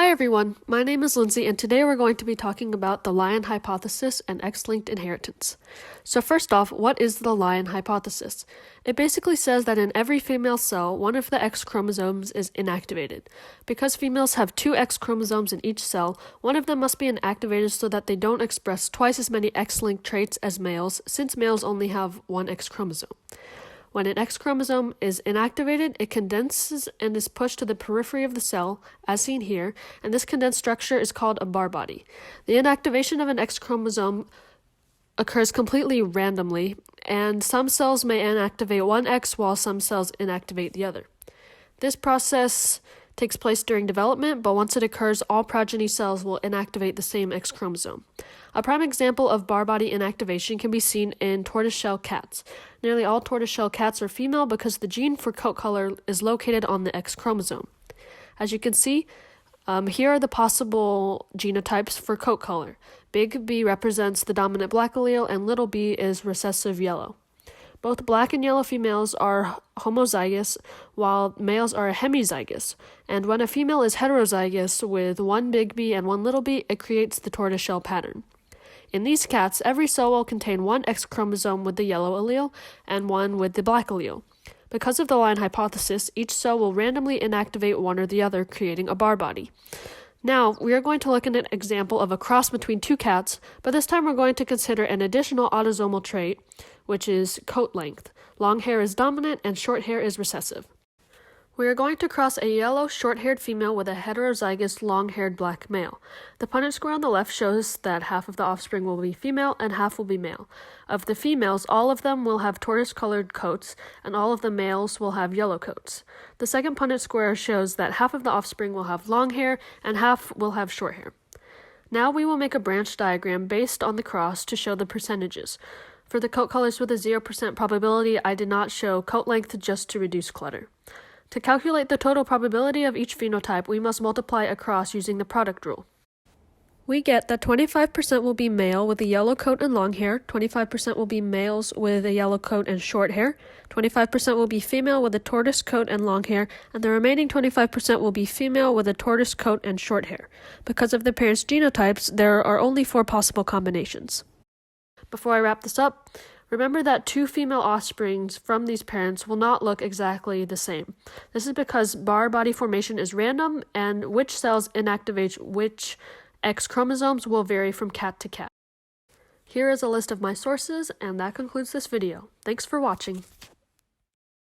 Hi everyone, my name is Lindsay and today we're going to be talking about the Lyon hypothesis and X-linked inheritance. So first off, what is the Lyon hypothesis? It basically says that in every female cell, one of the X chromosomes is inactivated. Because females have two X chromosomes in each cell, one of them must be inactivated so that they don't express twice as many X-linked traits as males, since males only have one X chromosome. When an X chromosome is inactivated, it condenses and is pushed to the periphery of the cell, as seen here, and this condensed structure is called a Barr body. The inactivation of an X chromosome occurs completely randomly, and some cells may inactivate one X while some cells inactivate the other. This process takes place during development, but once it occurs, all progeny cells will inactivate the same X chromosome. A prime example of Barr body inactivation can be seen in tortoiseshell cats. Nearly all tortoiseshell cats are female because the gene for coat color is located on the X chromosome. As you can see, here are the possible genotypes for coat color. Big B represents the dominant black allele and little b is recessive yellow. Both black and yellow females are homozygous, while males are hemizygous, and when a female is heterozygous with one big B and one little b, it creates the tortoiseshell pattern. In these cats, every cell will contain one X chromosome with the yellow allele and one with the black allele. Because of the Lyon hypothesis, each cell will randomly inactivate one or the other, creating a Barr body. Now, we are going to look at an example of a cross between two cats, but this time we're going to consider an additional autosomal trait, which is coat length. Long hair is dominant and short hair is recessive. We are going to cross a yellow, short-haired female with a heterozygous, long-haired black male. The Punnett square on the left shows that half of the offspring will be female and half will be male. Of the females, all of them will have tortoise-colored coats, and all of the males will have yellow coats. The second Punnett square shows that half of the offspring will have long hair and half will have short hair. Now we will make a branch diagram based on the cross to show the percentages. For the coat colors with a 0% probability, I did not show coat length just to reduce clutter. To calculate the total probability of each phenotype, we must multiply across using the product rule. We get that 25% will be male with a yellow coat and long hair, 25% will be males with a yellow coat and short hair, 25% will be female with a tortoise coat and long hair, and the remaining 25% will be female with a tortoise coat and short hair. Because of the parents' genotypes, there are only 4 possible combinations. Before I wrap this up, remember that 2 female offsprings from these parents will not look exactly the same. This is because Barr body formation is random, and which cells inactivate which X chromosomes will vary from cat to cat. Here is a list of my sources, and that concludes this video. Thanks for watching.